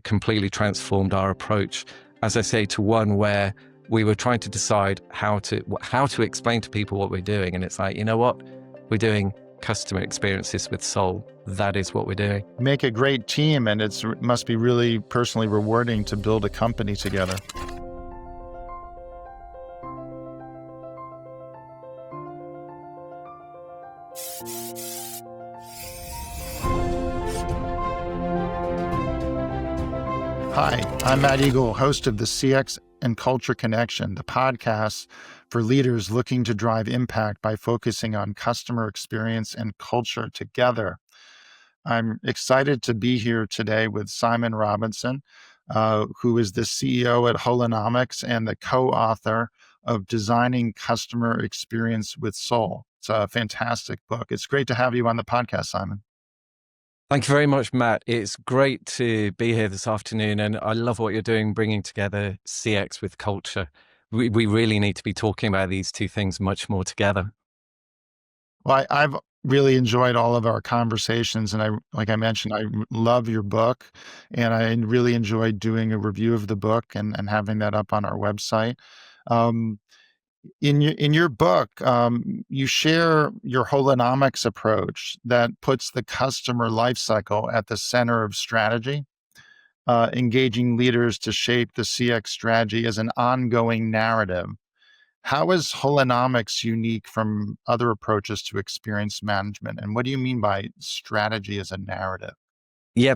it completely transformed our approach, as I say, to one where we were trying to decide how to explain to people what we're doing. And it's like, you know what? We're doing customer experiences with soul. That is what we're doing. Make a great team, and it must be really personally rewarding to build a company together. Hi, I'm Matt Egol, host of the CX and Culture Connection, the podcast for leaders looking to drive impact by focusing on customer experience and culture together. I'm excited to be here today with Simon Robinson, who is the CEO at Holonomics and the co-author of Designing Customer Experience with Soul. It's a fantastic book. It's great to have you on the podcast, Simon. Thank you very much, Matt. It's great to be here this afternoon, and I love what you're doing, bringing together CX with culture. We really need to be talking about these two things much more together. Well, I've really enjoyed all of our conversations, and like I mentioned, I love your book, and I really enjoyed doing a review of the book and having that up on our website. Um, in your book, you share your holonomics approach that puts the customer lifecycle at the center of strategy, engaging leaders to shape the CX strategy as an ongoing narrative. How is holonomics unique from other approaches to experience management? And what do you mean by strategy as a narrative? Yeah,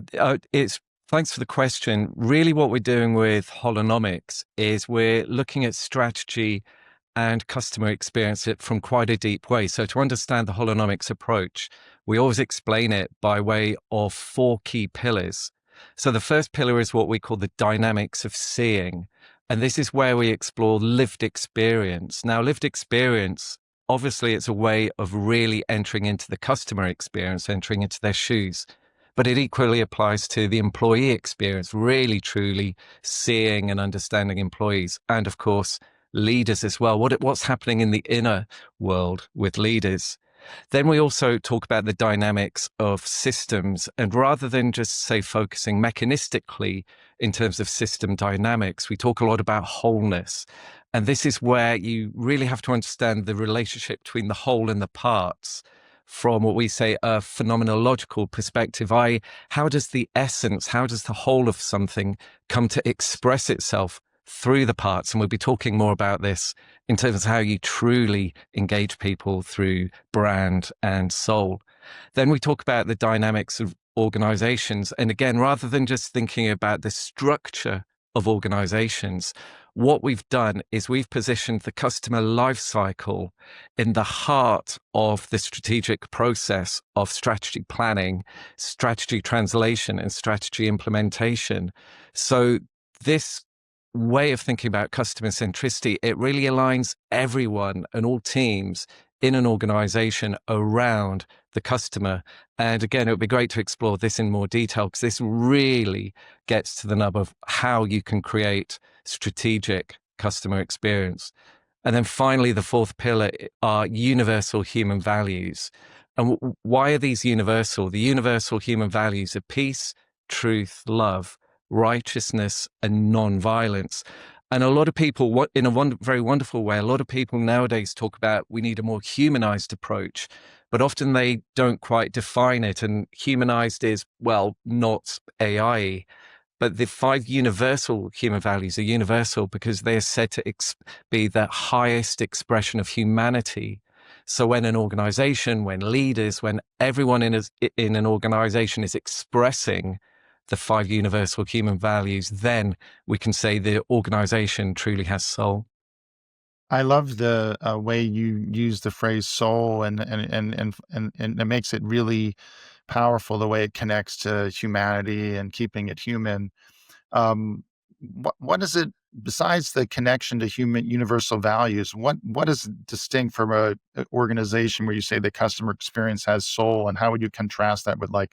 thanks for the question. Really what we're doing with holonomics is we're looking at strategy and customer experience it from quite a deep way. So to understand the holonomics approach, we always explain it by way of 4 key pillars. So the first pillar is what we call the dynamics of seeing. And this is where we explore lived experience. Now, lived experience, obviously, it's a way of really entering into the customer experience, entering into their shoes. But it equally applies to the employee experience, really, truly seeing and understanding employees. And of course, leaders as well. What's happening in the inner world with leaders. Then we also talk about the dynamics of systems. And rather than just say focusing mechanistically in terms of system dynamics, we talk a lot about wholeness. And this is where you really have to understand the relationship between the whole and the parts from what we say a phenomenological perspective. How does the essence, how does the whole of something come to express itself through the parts? And we'll be talking more about this in terms of how you truly engage people through brand and soul. Then we talk about the dynamics of organizations. And again, rather than just thinking about the structure of organizations, what we've done is we've positioned the customer lifecycle in the heart of the strategic process of strategy planning, strategy translation, and strategy implementation. So this way of thinking about customer centricity, it really aligns everyone and all teams in an organization around the customer. And again, it would be great to explore this in more detail because this really gets to the nub of how you can create strategic customer experience. And then finally, the 4th pillar are universal human values. And why are these universal? The universal human values are peace, truth, love, righteousness, and non-violence. And a lot of people, in a very wonderful way, a lot of people nowadays talk about we need a more humanized approach, but often they don't quite define it. And humanized is, well, not AI, but the 5 universal human values are universal because they are said to be the highest expression of humanity. So when an organization, when leaders, when everyone in an organization is expressing the 5 universal human values, then we can say the organization truly has soul. I love the way you use the phrase soul, and it makes it really powerful the way it connects to humanity and keeping it human. What is it besides the connection to human universal values? What is distinct from a organization where you say the customer experience has soul, and how would you contrast that with like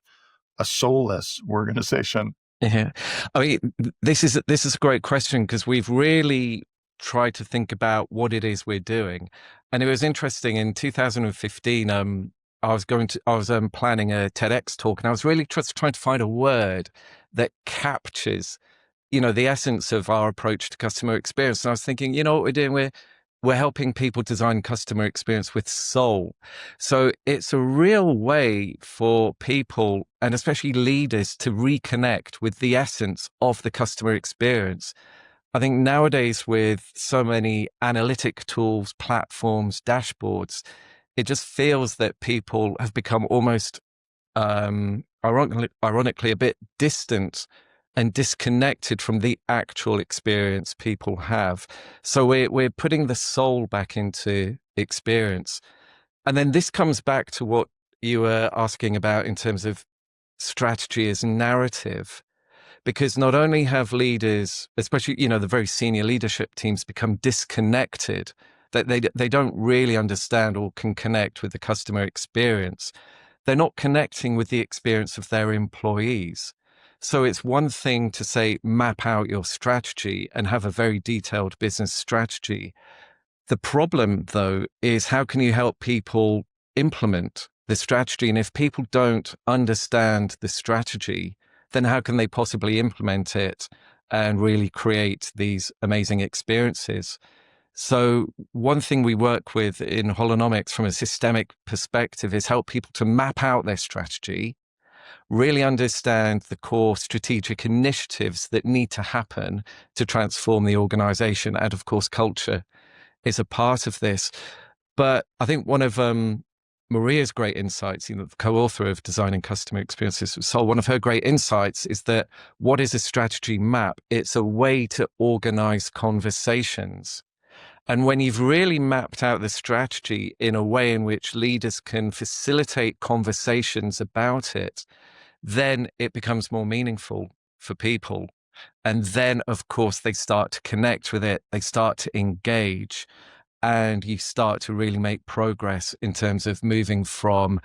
a soulless organization? Yeah, I mean, this is a great question because we've really tried to think about what it is we're doing, and it was interesting. In 2015, I was planning a TEDx talk, and I was really just trying to find a word that captures, the essence of our approach to customer experience. And I was thinking, what we're doing, we're helping people design customer experience with soul. So it's a real way for people, and especially leaders, to reconnect with the essence of the customer experience. I think nowadays, with so many analytic tools, platforms, dashboards, it just feels that people have become almost ironically a bit distant and disconnected from the actual experience people have. So we're putting the soul back into experience. And then this comes back to what you were asking about in terms of strategy as narrative, because not only have leaders, especially, the very senior leadership teams, become disconnected, that they don't really understand or can connect with the customer experience. They're not connecting with the experience of their employees. So it's one thing to say, map out your strategy and have a very detailed business strategy. The problem, though, is how can you help people implement the strategy? And if people don't understand the strategy, then how can they possibly implement it and really create these amazing experiences? So one thing we work with in Holonomics from a systemic perspective is help people to map out their strategy, really understand the core strategic initiatives that need to happen to transform the organization. And of course, culture is a part of this. But I think one of Maria's great insights, the co-author of Designing Customer Experiences with Soul, one of her great insights is that what is a strategy map? It's a way to organize conversations. And when you've really mapped out the strategy in a way in which leaders can facilitate conversations about it, then it becomes more meaningful for people. And then, of course, they start to connect with it, they start to engage, and you start to really make progress in terms of moving from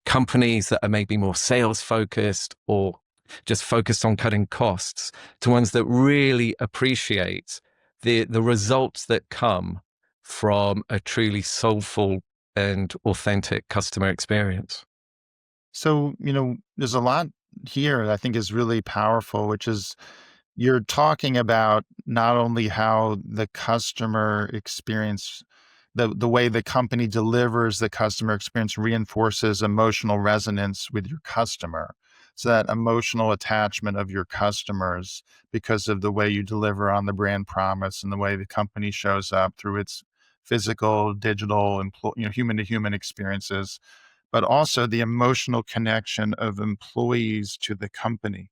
companies that are maybe more sales focused or just focused on cutting costs to ones that really appreciate the results that come from a truly soulful and authentic customer experience. So, there's a lot here that I think is really powerful, which is you're talking about not only how the customer experience, the way the company delivers the customer experience reinforces emotional resonance with your customer. So that emotional attachment of your customers because of the way you deliver on the brand promise and the way the company shows up through its physical, digital, human to human experiences, but also the emotional connection of employees to the company.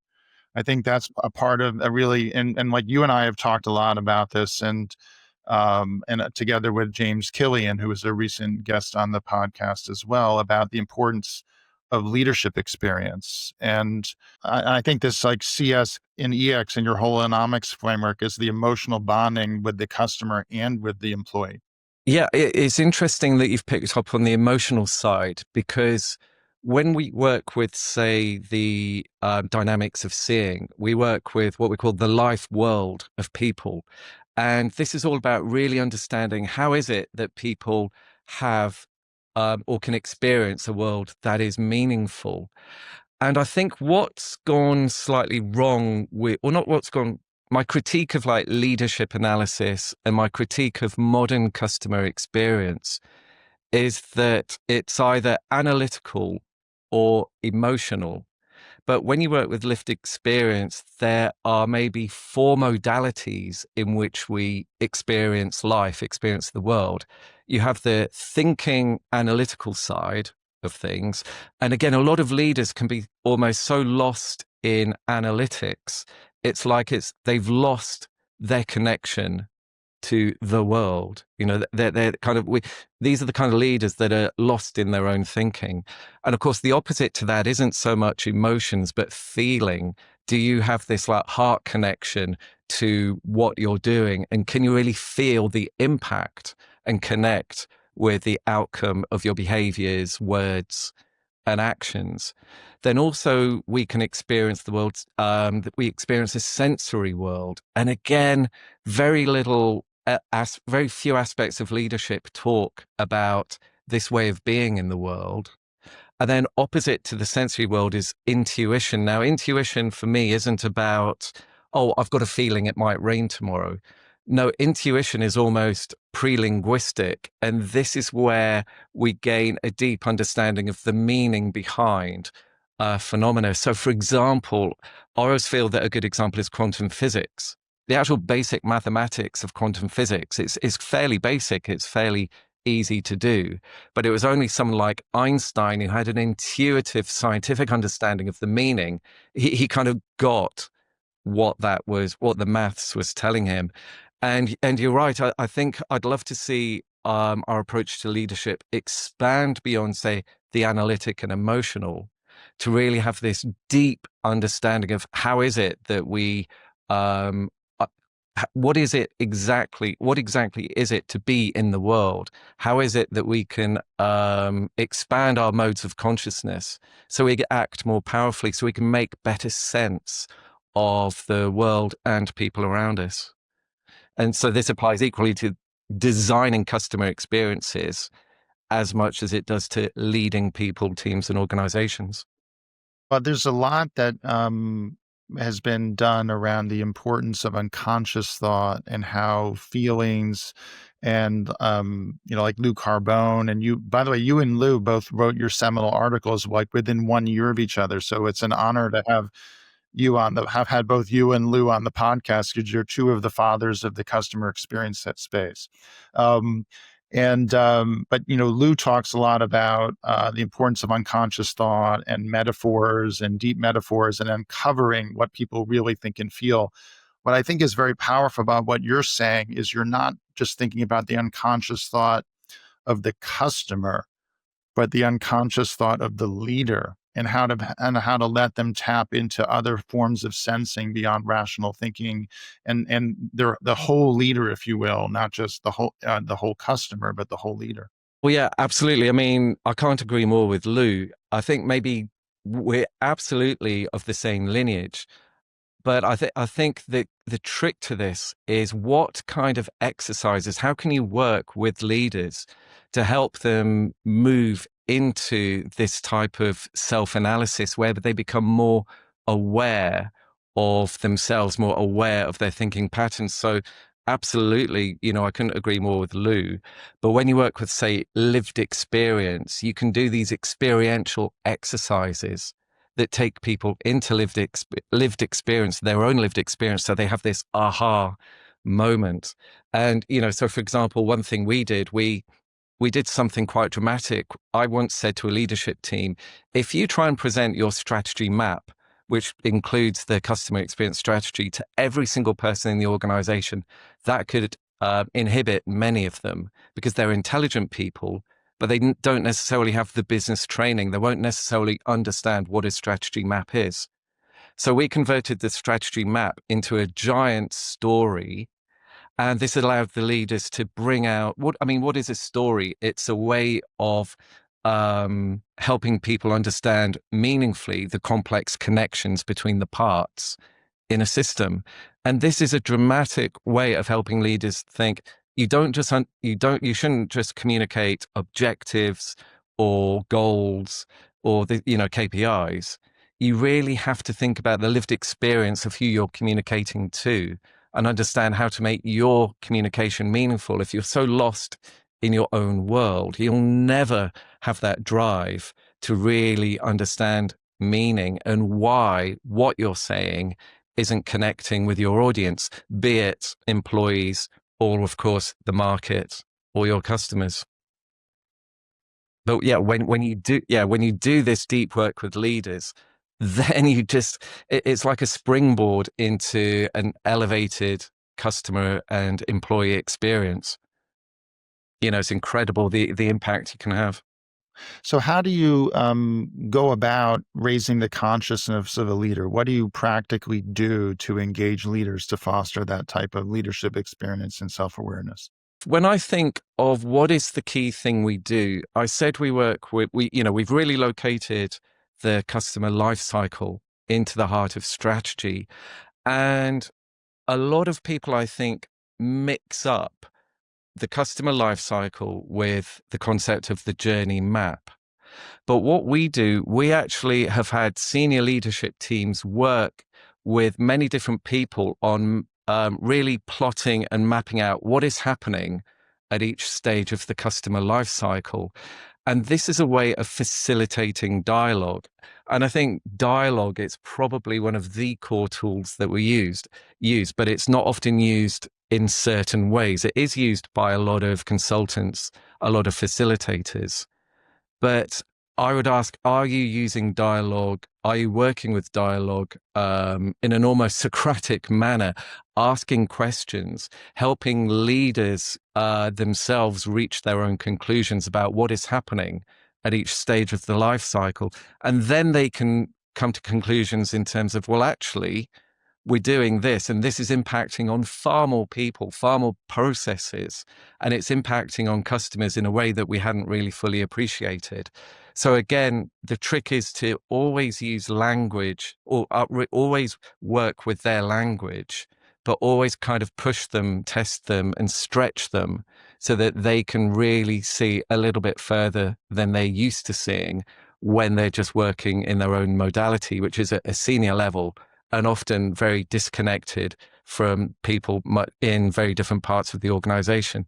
I think that's a part of a really, and like you and I have talked a lot about this, and together with James Killian, who was a recent guest on the podcast as well, about the importance of leadership experience. And I think this like CS and EX in your holonomics framework is the emotional bonding with the customer and with the employee. Yeah, it's interesting that you've picked up on the emotional side, because when we work with, say, the dynamics of seeing, we work with what we call the life world of people. And this is all about really understanding how is it that people have or can experience a world that is meaningful. And I think what's gone slightly wrong with, or not what's gone, my critique of like leadership analysis and my critique of modern customer experience is that it's either analytical or emotional. But when you work with lived experience, there are maybe four modalities in which we experience life, experience the world. You have the thinking, analytical side of things. And again, a lot of leaders can be almost so lost in analytics. It's like they've lost their connection to the world. They're kind of, these are the kind of leaders that are lost in their own thinking. And of course, the opposite to that isn't so much emotions, but feeling. Do you have this like heart connection to what you're doing? And can you really feel the impact and connect with the outcome of your behaviors, words, and actions? Then also we can experience the world, that we experience a sensory world. And again, very little, very few aspects of leadership talk about this way of being in the world. And then opposite to the sensory world is intuition. Now, intuition for me isn't about, oh, I've got a feeling it might rain tomorrow. No, intuition is almost pre-linguistic. And this is where we gain a deep understanding of the meaning behind phenomena. So, for example, I always feel that a good example is quantum physics. The actual basic mathematics of quantum physics is fairly basic. It's fairly easy to do. But it was only someone like Einstein who had an intuitive scientific understanding of the meaning. He kind of got what that was, what the maths was telling him. And you're right. I think I'd love to see our approach to leadership expand beyond, say, the analytic and emotional, to really have this deep understanding of how is it that we um, what is it exactly? What exactly is it to be in the world? How is it that we can expand our modes of consciousness so we act more powerfully, so we can make better sense of the world and people around us? And so this applies equally to designing customer experiences as much as it does to leading people, teams, and organizations. But there's a lot that has been done around the importance of unconscious thought and how feelings and like Lou Carbone and you. By the way, you and Lou both wrote your seminal articles like within 1 year of each other. So it's an honor to have had both you and Lou on the podcast because you're two of the fathers of the customer experience set space. Um, but Lou talks a lot about the importance of unconscious thought and metaphors and deep metaphors and uncovering what people really think and feel. What I think is very powerful about what you're saying is you're not just thinking about the unconscious thought of the customer, but the unconscious thought of the leader and how to let them tap into other forms of sensing beyond rational thinking and they're the whole leader, if you will, not just the whole customer, but the whole leader. Well, yeah, absolutely. I mean, I can't agree more with Lou. I think maybe we're absolutely of the same lineage. But I think that the trick to this is what kind of exercises, how can you work with leaders to help them move into this type of self-analysis where they become more aware of themselves, more aware of their thinking patterns. So absolutely, I couldn't agree more with Lou. But when you work with, say, lived experience, you can do these experiential exercises that take people into lived experience, their own lived experience, so they have this aha moment. And so for example, one thing we did something quite dramatic. I once said to a leadership team, if you try and present your strategy map, which includes the customer experience strategy, to every single person in the organization, that could inhibit many of them because they're intelligent people, but they don't necessarily have the business training. They won't necessarily understand what a strategy map is. So we converted the strategy map into a giant story, and this allowed the leaders to bring out what is a story? It's a way of helping people understand meaningfully the complex connections between the parts in a system. And this is a dramatic way of helping leaders think you shouldn't just communicate objectives or goals or the KPIs. You really have to think about the lived experience of who you're communicating to and understand how to make your communication meaningful. If you're so lost in your own world, you'll never have that drive to really understand meaning and why what you're saying isn't connecting with your audience, be it employees or, of course, the market or your customers. But yeah, when you do this deep work with leaders, then it's like a springboard into an elevated customer and employee experience. It's incredible the impact you can have. So how do you go about raising the consciousness of a leader? What do you practically do to engage leaders to foster that type of leadership experience and self-awareness? When I think of what is the key thing we do, I said we work with, we've really located the customer lifecycle into the heart of strategy. And a lot of people, I think, mix up the customer lifecycle with the concept of the journey map. But what we do, we actually have had senior leadership teams work with many different people on really plotting and mapping out what is happening at each stage of the customer life cycle. And this is a way of facilitating dialogue. And I think dialogue is probably one of the core tools that we use, but it's not often used in certain ways. It is used by a lot of consultants, a lot of facilitators. But I would ask, are you using dialogue? Are you working with dialogue in an almost Socratic manner, asking questions, helping leaders themselves reach their own conclusions about what is happening at each stage of the life cycle? And then they can come to conclusions in terms of, well, actually, we're doing this and this is impacting on far more people, far more processes, and it's impacting on customers in a way that we hadn't really fully appreciated. So again, the trick is to always use language or always work with their language, but always kind of push them, test them and stretch them so that they can really see a little bit further than they're used to seeing when they're just working in their own modality, which is at a senior level and often very disconnected from people in very different parts of the organization.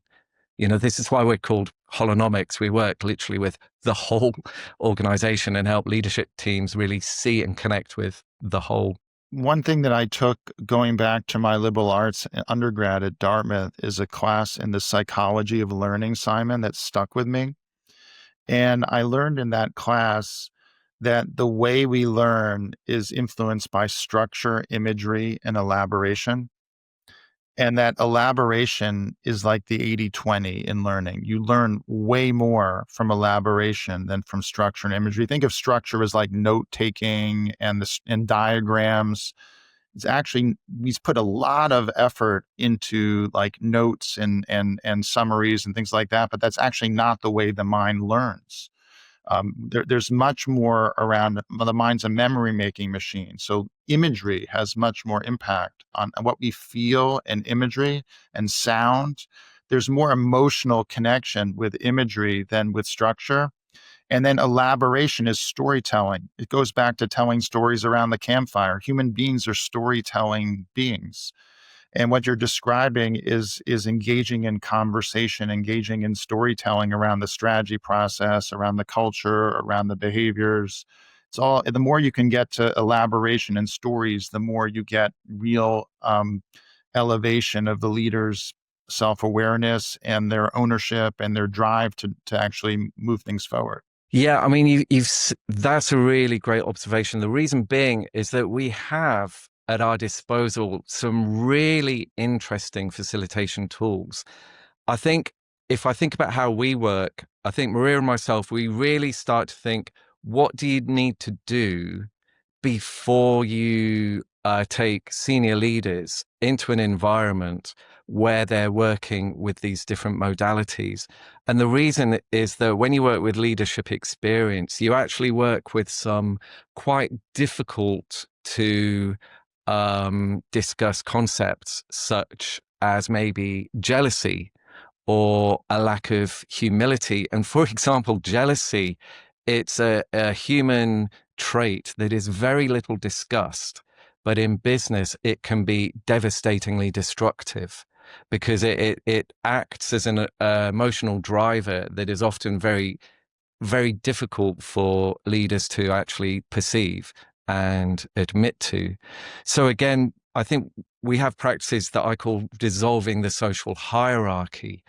This is why we're called Holonomics. We work literally with the whole organization and help leadership teams really see and connect with the whole. One thing that I took going back to my liberal arts undergrad at Dartmouth is a class in the psychology of learning, Simon, that stuck with me. And I learned in that class that the way we learn is influenced by structure, imagery, and elaboration. And that elaboration is like the 80-20 in learning. You learn way more from elaboration than from structure and imagery. Think of structure as like note taking and diagrams. It's actually, we put a lot of effort into like notes and summaries and things like that, but that's actually not the way the mind learns. There's much more around. The mind's a memory making machine. So imagery has much more impact on what we feel and imagery and sound. There's more emotional connection with imagery than with structure. And then elaboration is storytelling. It goes back to telling stories around the campfire. Human beings are storytelling beings. And what you're describing is engaging in conversation, engaging in storytelling around the strategy process, around the culture, around the behaviors. It's all, the more you can get to elaboration and stories, the more you get real elevation of the leader's self-awareness and their ownership and their drive to actually move things forward. Yeah, I mean, that's a really great observation. The reason being is that we have at our disposal some really interesting facilitation tools. I think if I think about how we work, I think Maria and myself, we really start to think, what do you need to do before you take senior leaders into an environment where they're working with these different modalities. And the reason is that when you work with leadership experience, you actually work with some quite difficult to discuss concepts, such as maybe jealousy or a lack of humility. And for example, jealousy, it's a human trait that is very little discussed, but in business, it can be devastatingly destructive because it acts as an emotional driver that is often very, very difficult for leaders to actually perceive and admit to. So again, I think we have practices that I call dissolving the social hierarchy.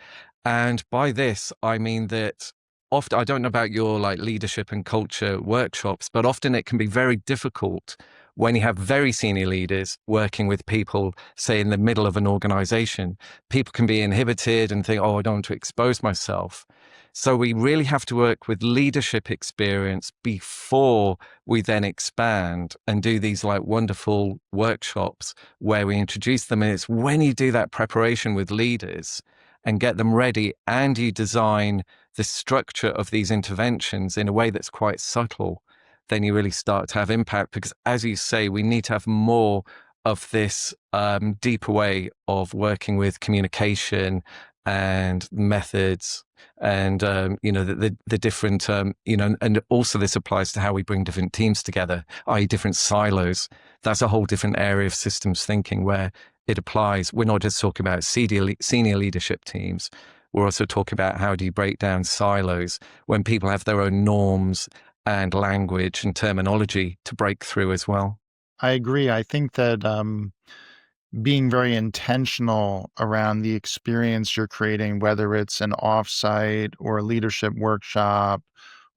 And by this, I mean that often, I don't know about your like leadership and culture workshops, but often it can be very difficult when you have very senior leaders working with people, say in the middle of an organization. People can be inhibited and think, oh, I don't want to expose myself. So we really have to work with leadership experience before we then expand and do these like wonderful workshops where we introduce them. And it's when you do that preparation with leaders and get them ready and you design the structure of these interventions in a way that's quite subtle, then you really start to have impact. Because as you say, we need to have more of this deeper way of working with communication and methods and the different and also this applies to how we bring different teams together, i.e. different silos. That's a whole different area of systems thinking where it applies. We're not just talking about senior leadership teams. We're also talking about how do you break down silos when people have their own norms and language and terminology to break through as well. I agree. I think that being very intentional around the experience you're creating, whether it's an offsite or a leadership workshop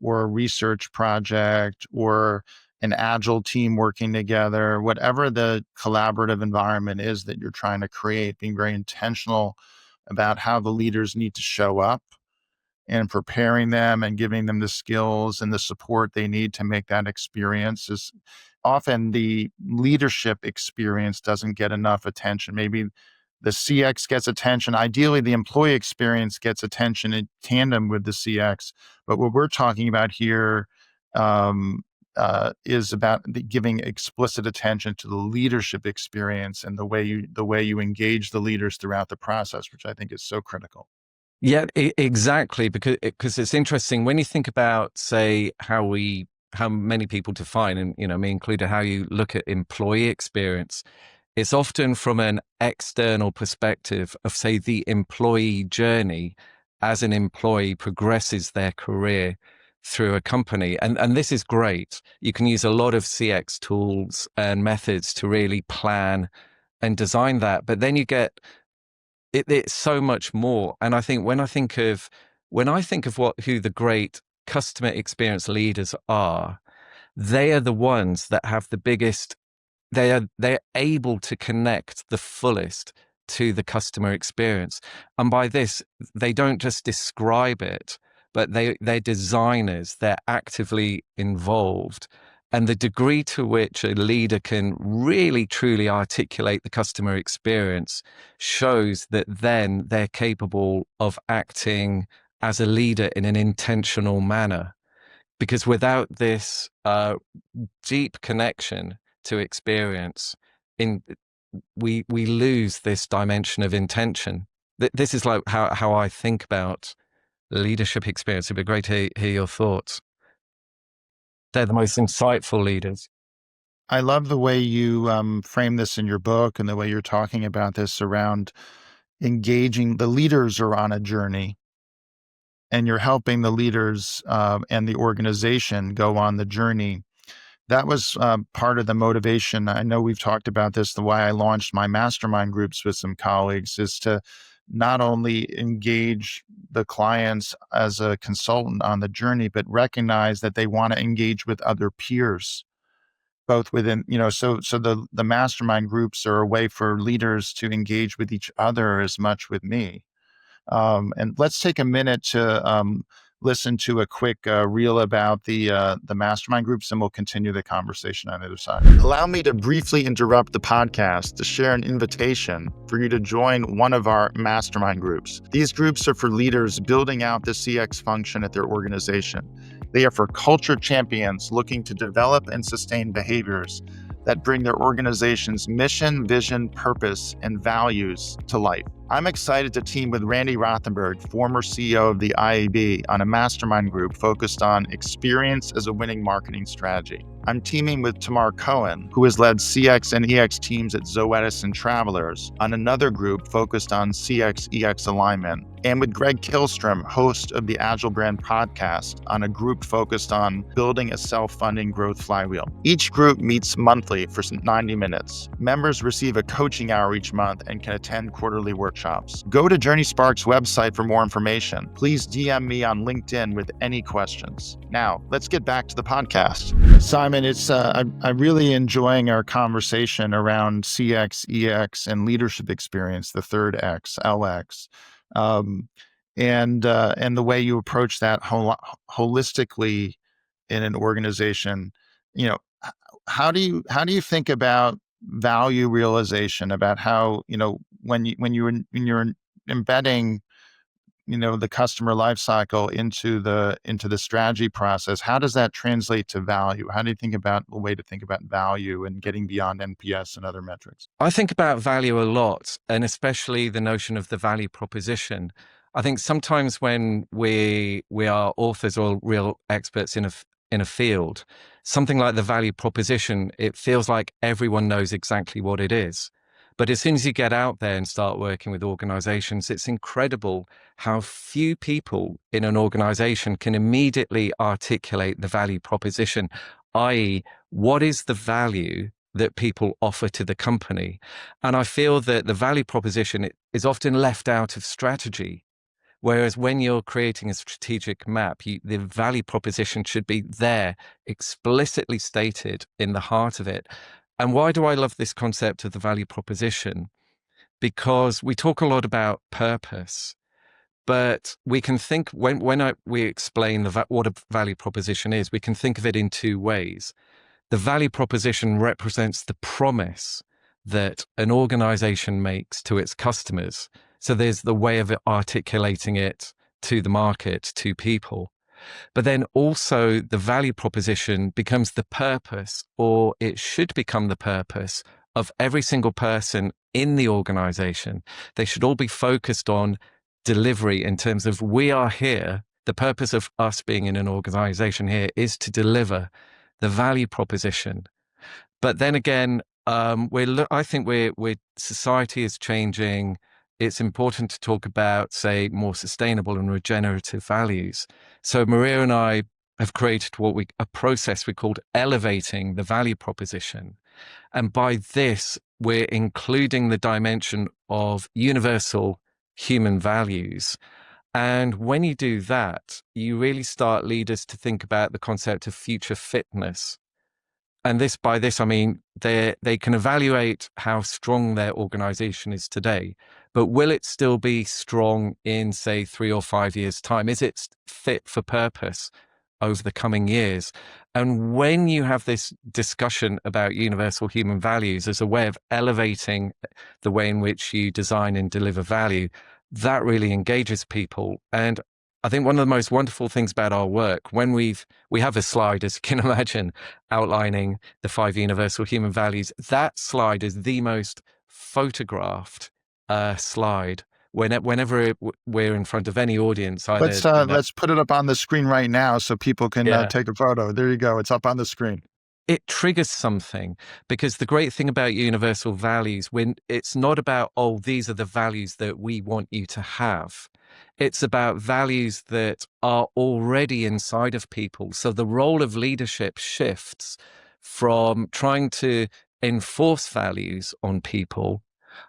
or a research project or an agile team working together, whatever the collaborative environment is that you're trying to create, being very intentional about how the leaders need to show up and preparing them and giving them the skills and the support they need to make that experience is often the leadership experience doesn't get enough attention. Maybe the CX gets attention. Ideally, the employee experience gets attention in tandem with the CX. But what we're talking about here is about giving explicit attention to the leadership experience and the way you engage the leaders throughout the process, which I think is so critical. Yeah, exactly. Because it's interesting when you think about, say, how many people define, and me included, how you look at employee experience. It's often from an external perspective of, say, the employee journey as an employee progresses their career through a company, and this is great. You can use a lot of CX tools and methods to really plan and design that, but then you get it's so much more. And I think when I think of who the great customer experience leaders are, they are the ones that have the biggest, they're able to connect the fullest to the customer experience. And by this, they don't just describe it, but they're designers, they're actively involved. And the degree to which a leader can really truly articulate the customer experience shows that then they're capable of acting as a leader in an intentional manner. Because without this deep connection to experience, in we lose this dimension of intention. This is like how I think about leadership experience. It'd be great to hear your thoughts. They're the most insightful leaders. I love the way you frame this in your book and the way you're talking about this around engaging the leaders are on a journey and you're helping the leaders and the organization go on the journey. That was part of the motivation. I know we've talked about this. The way I launched my mastermind groups with some colleagues is to not only engage the clients as a consultant on the journey, but recognize that they want to engage with other peers both within, so the mastermind groups are a way for leaders to engage with each other as much with me. And let's take a minute to listen to a quick reel about the mastermind groups, and we'll continue the conversation on the other side. Allow me to briefly interrupt the podcast to share an invitation for you to join one of our mastermind groups. These groups are for leaders building out the CX function at their organization. They are for culture champions looking to develop and sustain behaviors that bring their organization's mission, vision, purpose, and values to life. I'm excited to team with Randy Rothenberg, former CEO of the IAB, on a mastermind group focused on experience as a winning marketing strategy. I'm teaming with Tamar Cohen, who has led CX and EX teams at Zoetis and Travelers, on another group focused on CX EX alignment, and with Greg Kihlstrom, host of the Agile Brand podcast, on a group focused on building a self-funding growth flywheel. Each group meets monthly for 90 minutes. Members receive a coaching hour each month and can attend quarterly workshops. Go to JourneySpark's website for more information. Please DM me on LinkedIn with any questions. Now, let's get back to the podcast. Simon, I'm really enjoying our conversation around CX, EX, and leadership experience, the third X, LX. And the way you approach that holistically in an organization. you know how do you think about value realization, about how, when you're embedding the customer life cycle into the strategy process, how does that translate to value? How do you think about a way to think about value and getting beyond NPS and other metrics? I think about value a lot, and especially the notion of the value proposition. I think sometimes when we are authors or real experts in a field, something like the value proposition, it feels like everyone knows exactly what it is. But as soon as you get out there and start working with organizations, it's incredible how few people in an organization can immediately articulate the value proposition, i.e., what is the value that people offer to the company. And I feel that the value proposition is often left out of strategy. Whereas when you're creating a strategic map, the value proposition should be there, explicitly stated in the heart of it. And why do I love this concept of the value proposition? Because we talk a lot about purpose, but we can think we explain what a value proposition is, we can think of it in two ways. The value proposition represents the promise that an organization makes to its customers. So there's the way of articulating it to the market, to people. But then also the value proposition becomes the purpose, or it should become the purpose of every single person in the organization. They should all be focused on delivery in terms of we are here. The purpose of us being in an organization here is to deliver the value proposition. But then again, I think society is changing. It's important to talk about, say, more sustainable and regenerative values. So Maria and I have created a process we called elevating the value proposition. And by this, we're including the dimension of universal human values. And when you do that, you really start leaders to think about the concept of future fitness. And by this, I mean, they can evaluate how strong their organization is today, but will it still be strong in, say, 3 or 5 years' time? Is it fit for purpose over the coming years? And when you have this discussion about universal human values as a way of elevating the way in which you design and deliver value, that really engages people. And I think one of the most wonderful things about our work, when we have a slide, as you can imagine, outlining the 5 universal human values. That slide is the most photographed slide. Whenever we're in front of any audience, either Let's put it up on the screen right now so people can yeah, take a photo. There you go. It's up on the screen. it triggers something, because the great thing about universal values, when it's not about, oh, these are the values that we want you to have. It's about values that are already inside of people. So the role of leadership shifts from trying to enforce values on people,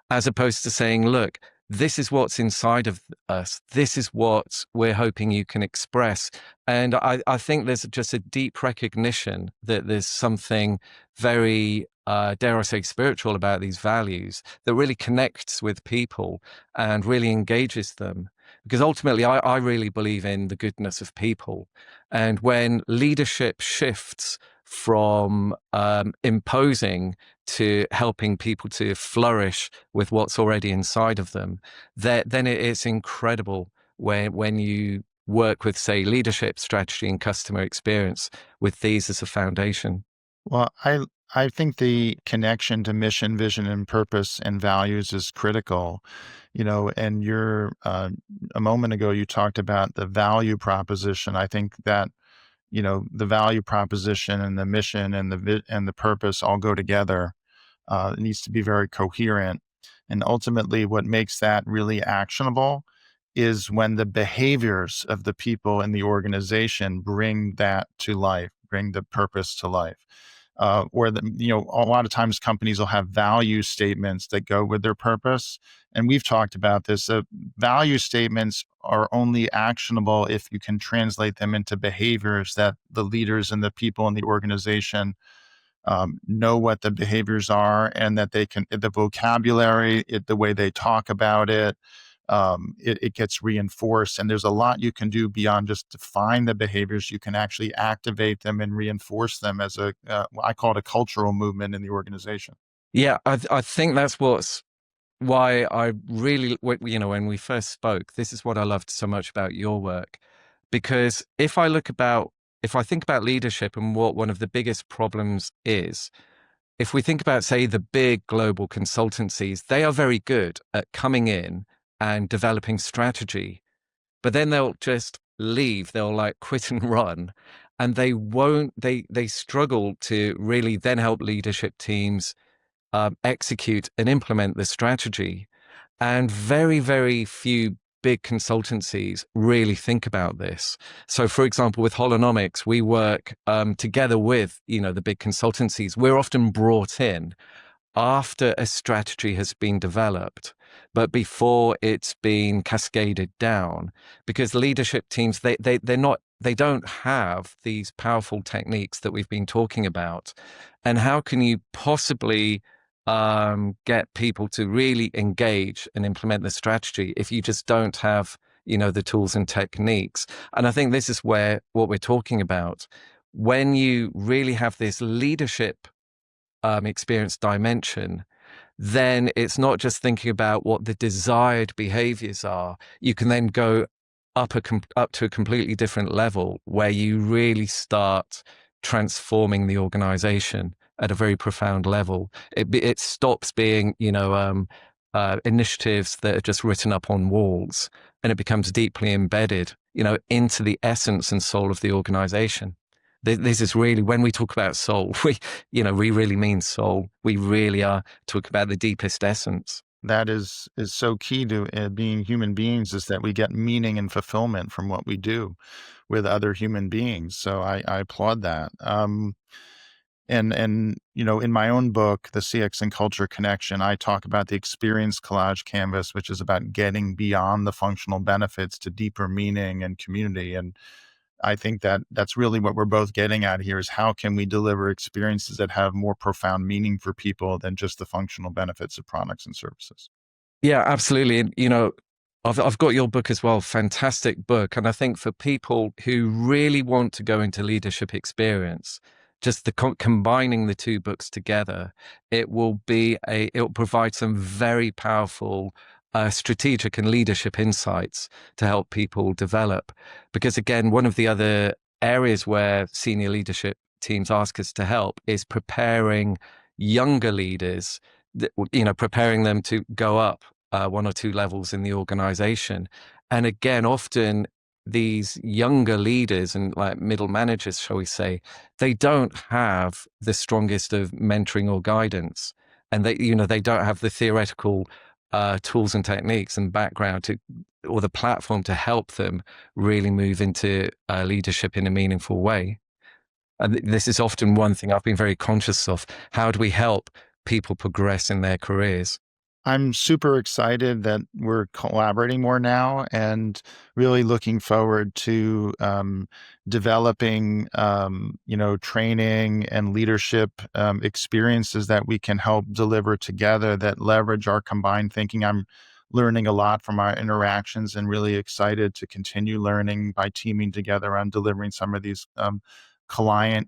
as opposed to saying, look, this is what's inside of us. This is what we're hoping you can express. And I think there's just a deep recognition that there's something very, dare I say, spiritual about these values that really connects with people and really engages them. Because ultimately, I really believe in the goodness of people. And when leadership shifts from imposing to helping people to flourish with what's already inside of them, then it's incredible when you work with, say, leadership, strategy, and customer experience with these as a foundation. Well, I think the connection to mission, vision, and purpose and values is critical. And a moment ago you talked about the value proposition. I think that the value proposition and the mission and and the purpose all go together. It needs to be very coherent. And ultimately, what makes that really actionable is when the behaviors of the people in the organization bring that to life, bring the purpose to life. A lot of times companies will have value statements that go with their purpose. And we've talked about this. Value statements are only actionable if you can translate them into behaviors that the leaders and the people in the organization know what the behaviors are, and that they can, the vocabulary, the way they talk about it, it gets reinforced. And there's a lot you can do beyond just define the behaviors. You can actually activate them and reinforce them as I call it a cultural movement in the organization. Yeah, I think that's what's why I really, when we first spoke, this is what I loved so much about your work. Because if I think about leadership and what one of the biggest problems is, if we think about, say, the big global consultancies, they are very good at coming in and developing strategy, but then they'll just leave. They'll like quit and run. And they struggle to really then help leadership teams execute and implement the strategy. And very, very few big consultancies really think about this. So, for example, with Holonomics, we work together with, the big consultancies. We're often brought in after a strategy has been developed, but before it's been cascaded down, because leadership teams, they don't have these powerful techniques that we've been talking about. And how can you possibly get people to really engage and implement the strategy if you just don't have, the tools and techniques? And I think this is where what we're talking about. When you really have this leadership experience dimension, then it's not just thinking about what the desired behaviors are. You can then go up to a completely different level where you really start transforming the organization at a very profound level. It stops being, initiatives that are just written up on walls, and it becomes deeply embedded, into the essence and soul of the organization. This is really, when we talk about soul, we really mean soul. We really are talking about the deepest essence. That is so key to being human beings, is that we get meaning and fulfillment from what we do with other human beings. So I applaud that. And in my own book, The CX and Culture Connection, I talk about the experience collage canvas, which is about getting beyond the functional benefits to deeper meaning and community. And I think that that's really what we're both getting at here, is how can we deliver experiences that have more profound meaning for people than just the functional benefits of products and services. Yeah, absolutely. And, I've got your book as well. Fantastic book. And I think for people who really want to go into leadership experience, just combining the two books together, it will provide some very powerful strategic and leadership insights to help people develop. Because again, one of the other areas where senior leadership teams ask us to help is preparing younger leaders, preparing them to go up one or two levels in the organization. And again, often these younger leaders and like middle managers, shall we say, they don't have the strongest of mentoring or guidance. And they don't have the theoretical tools and techniques and background or the platform to help them really move into leadership in a meaningful way. And this is often one thing I've been very conscious of. How do we help people progress in their careers? I'm super excited that we're collaborating more now, and really looking forward to developing, training and leadership experiences that we can help deliver together that leverage our combined thinking. I'm learning a lot from our interactions, and really excited to continue learning by teaming together on delivering some of these client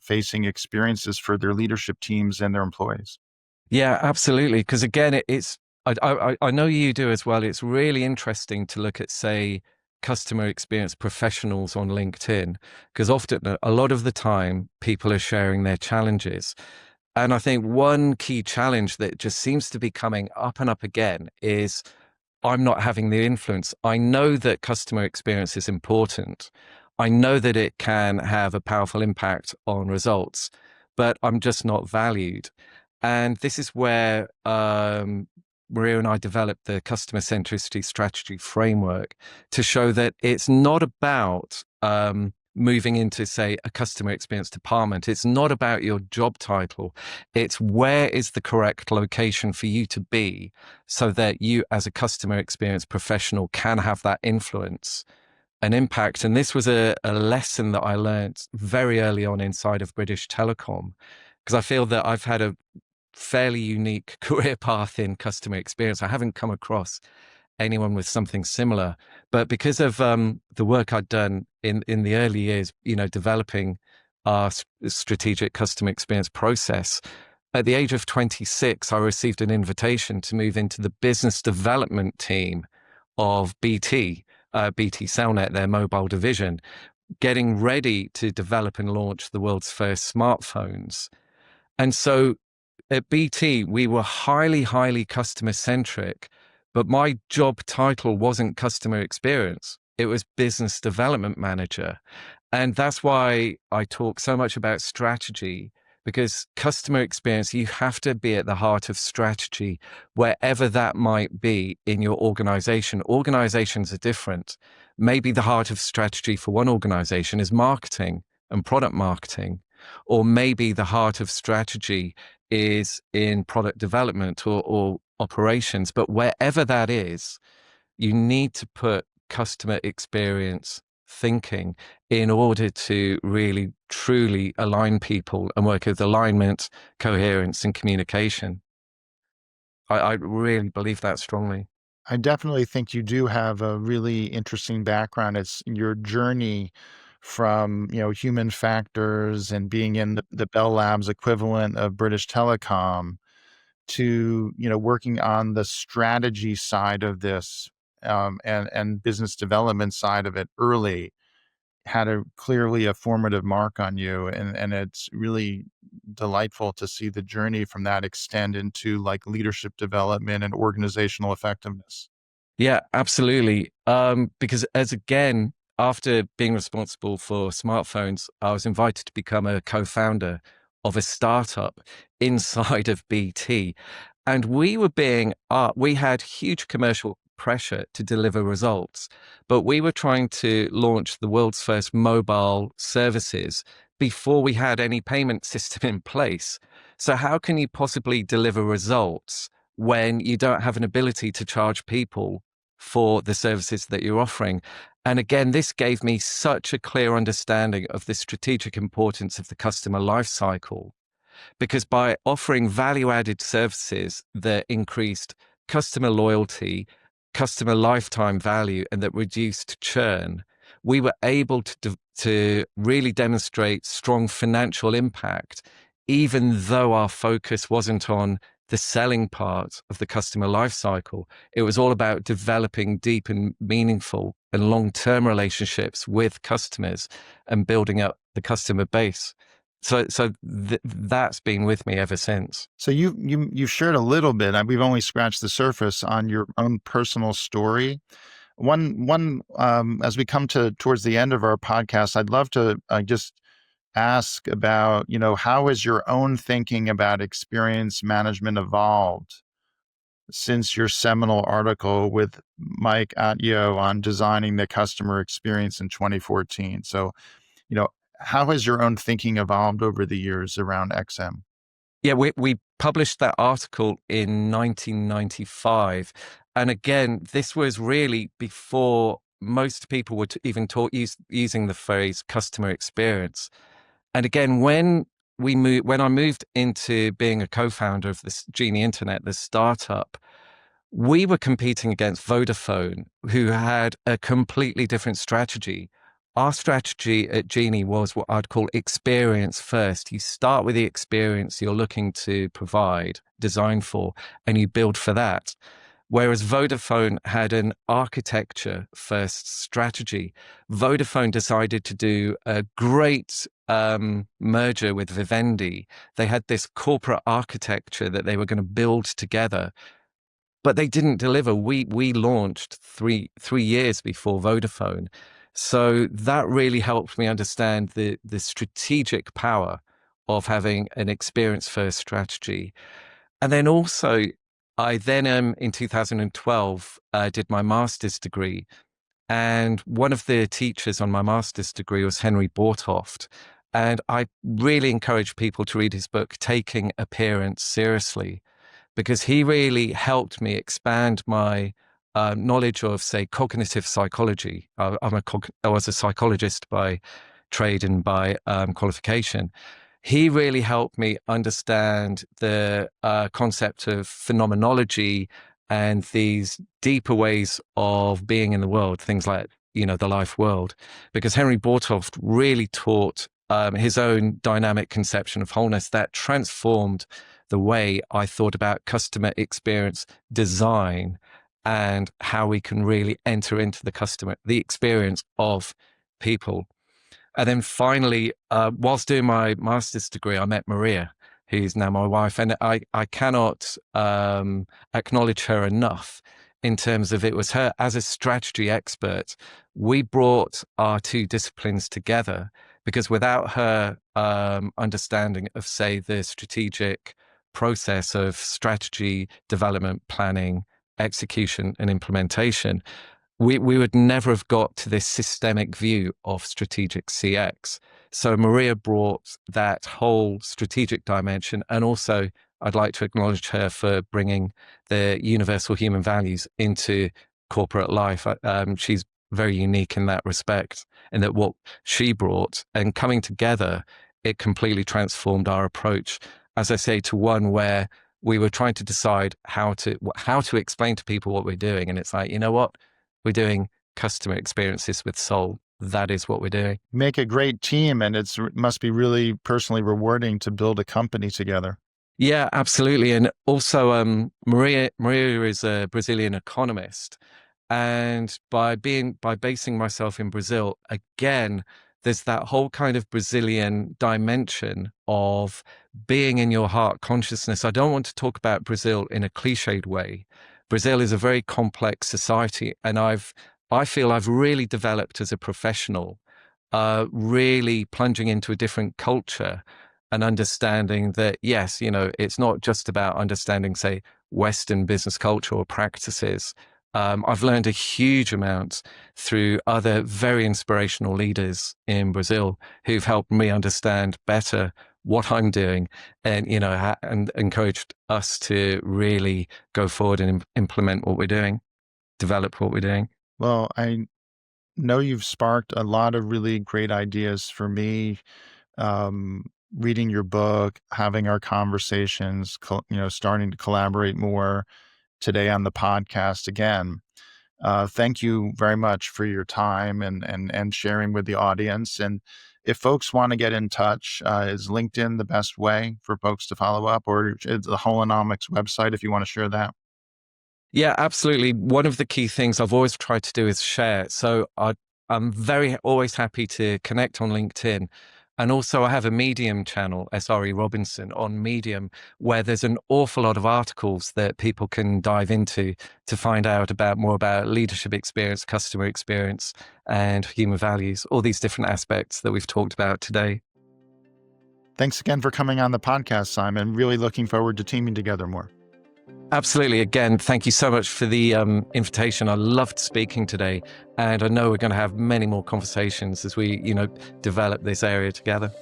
facing experiences for their leadership teams and their employees. Yeah, absolutely. Because again, I know you do as well. It's really interesting to look at, say, customer experience professionals on LinkedIn, because often, a lot of the time, people are sharing their challenges. And I think one key challenge that just seems to be coming up and up again is, I'm not having the influence. I know that customer experience is important. I know that it can have a powerful impact on results, but I'm just not valued. And this is where Maria and I developed the customer centricity strategy framework to show that it's not about moving into, say, a customer experience department. It's not about your job title. It's where is the correct location for you to be so that you, as a customer experience professional, can have that influence and impact. And this was a lesson that I learned very early on inside of British Telecom, because I feel that I've had a fairly unique career path in customer experience. I haven't come across anyone with something similar, but because of the work I'd done in the early years, developing our strategic customer experience process, at the age of 26, I received an invitation to move into the business development team of BT Cellnet, their mobile division, getting ready to develop and launch the world's first smartphones. And so at BT, we were highly, highly customer centric, but my job title wasn't customer experience. It was business development manager. And that's why I talk so much about strategy, because customer experience, you have to be at the heart of strategy, wherever that might be in your organization. Organizations are different. Maybe the heart of strategy for one organization is marketing and product marketing, or maybe the heart of strategy is in product development or operations. But wherever that is, you need to put customer experience thinking in order to really truly align people and work with alignment, coherence, and communication. I really believe that strongly. I definitely think you do have a really interesting background. It's your journey from, human factors and being in the Bell Labs equivalent of British Telecom to, working on the strategy side of this, and business development side of it early had clearly a formative mark on you, and it's really delightful to see the journey from that extend into like leadership development and organizational effectiveness. Yeah, absolutely. Because after being responsible for smartphones, I was invited to become a co-founder of a startup inside of BT. And we had huge commercial pressure to deliver results, but we were trying to launch the world's first mobile services before we had any payment system in place. So how can you possibly deliver results when you don't have an ability to charge people for the services that you're offering? And again, this gave me such a clear understanding of the strategic importance of the customer lifecycle, because by offering value added services that increased customer loyalty, customer lifetime value, and that reduced churn, we were able to really demonstrate strong financial impact, even though our focus wasn't on the selling part of the customer lifecycle. It was all about developing deep and meaningful and long-term relationships with customers and building up the customer base. That's been with me ever since. So you shared a little bit. We've only scratched the surface on your own personal story. As we come towards the end of our podcast, I'd love to just ask about, how has your own thinking about experience management evolved since your seminal article with Mike Atio on designing the customer experience in 2014? So, you know, how has your own thinking evolved over the years around XM? Yeah, we published that article in 1995. And again, this was really before most people were even using the phrase customer experience. And again, when I moved into being a co-founder of this Genie Internet, the startup, we were competing against Vodafone, who had a completely different strategy. Our strategy at Genie was what I'd call experience first. You start with the experience you're looking to provide, design for, and you build for that. Whereas Vodafone had an architecture first strategy. Vodafone decided to do a great merger with Vivendi. They had this corporate architecture that they were going to build together, but they didn't deliver. We launched three years before Vodafone. So that really helped me understand the strategic power of having an experience first strategy. And then also, I then in 2012 did my master's degree. And one of the teachers on my master's degree was Henry Bortoft. And I really encourage people to read his book, Taking Appearance Seriously, because he really helped me expand my knowledge of, say, cognitive psychology. I was a psychologist by trade and by qualification. He really helped me understand the concept of phenomenology and these deeper ways of being in the world, things like, the life world, because Henry Bortoft really taught his own dynamic conception of wholeness that transformed the way I thought about customer experience design and how we can really enter into the experience of people. And then finally, whilst doing my master's degree, I met Maria, who's now my wife. And I cannot acknowledge her enough in terms of it was her as a strategy expert. We brought our two disciplines together because without her understanding of, say, the strategic process of strategy development, planning, execution, and implementation, we would never have got to this systemic view of strategic CX. So Maria brought that whole strategic dimension. And also, I'd like to acknowledge her for bringing the universal human values into corporate life. She's very unique in that respect, and that what she brought and coming together, it completely transformed our approach, as I say, to one where we were trying to decide how to explain to people what we're doing. And it's like, you know what? We're doing customer experiences with soul. That is what we're doing. Make a great team, and it must be really personally rewarding to build a company together. Yeah, absolutely. And also, Maria is a Brazilian economist, and by basing myself in Brazil, again, there's that whole kind of Brazilian dimension of being in your heart consciousness. I don't want to talk about Brazil in a cliched way. Brazil is a very complex society, and I feel I've really developed as a professional, really plunging into a different culture and understanding that, yes, it's not just about understanding, say, Western business culture or practices. I've learned a huge amount through other very inspirational leaders in Brazil who've helped me understand better what I'm doing, and and encouraged us to really go forward and implement what we're doing, develop what we're doing. Well, I know you've sparked a lot of really great ideas for me. Um, Reading your book, having our conversations, starting to collaborate more today on the podcast again. Thank you very much for your time and sharing with the audience. And if folks want to get in touch, is LinkedIn the best way for folks to follow up, or is the Holonomics website if you want to share that? Yeah, absolutely. One of the key things I've always tried to do is share. So I'm always happy to connect on LinkedIn. And also I have a Medium channel, SRE Robinson, on Medium, where there's an awful lot of articles that people can dive into to find out more about leadership experience, customer experience, and human values, all these different aspects that we've talked about today. Thanks again for coming on the podcast, Simon. Really looking forward to teaming together more. Absolutely. Again, thank you so much for the invitation. I loved speaking today, and I know we're going to have many more conversations as we, develop this area together.